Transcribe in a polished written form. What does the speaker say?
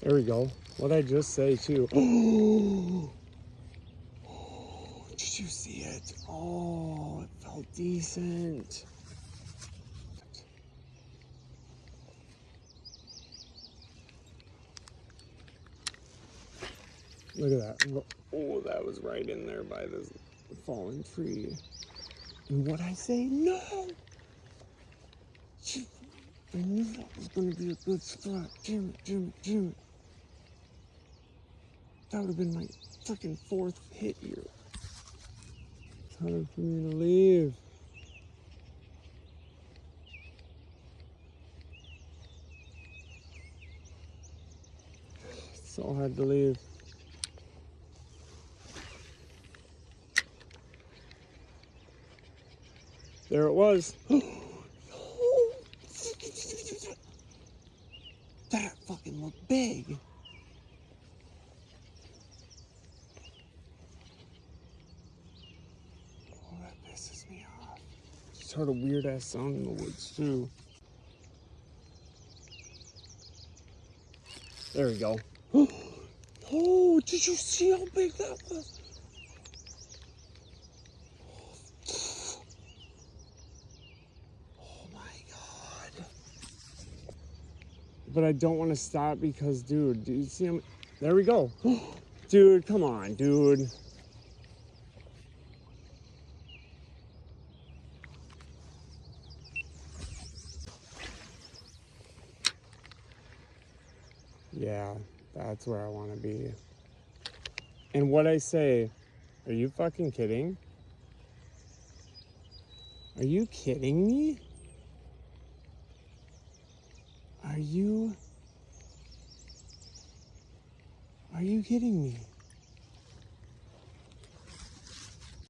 There we go. What'd I just say too? Oh, did you see it? Oh, it felt decent. Look at that. Oh, that was right in there by this fallen tree. And what'd I say? No! I knew that was gonna be a good spot. Damn it. That would have been my freaking fourth hit here. Time for me to leave. It's so hard to leave. There it was. That fucking looked big. Oh, that pisses me off. Just heard a weird ass sound in the woods too. There we go. Oh, did you see how big that was? Oh my god. But I don't want to stop because, dude, do you see him? There we go. Dude, come on, dude. Yeah, that's where I want to be. And what I say, are you fucking kidding? Are you kidding me? Are you kidding me?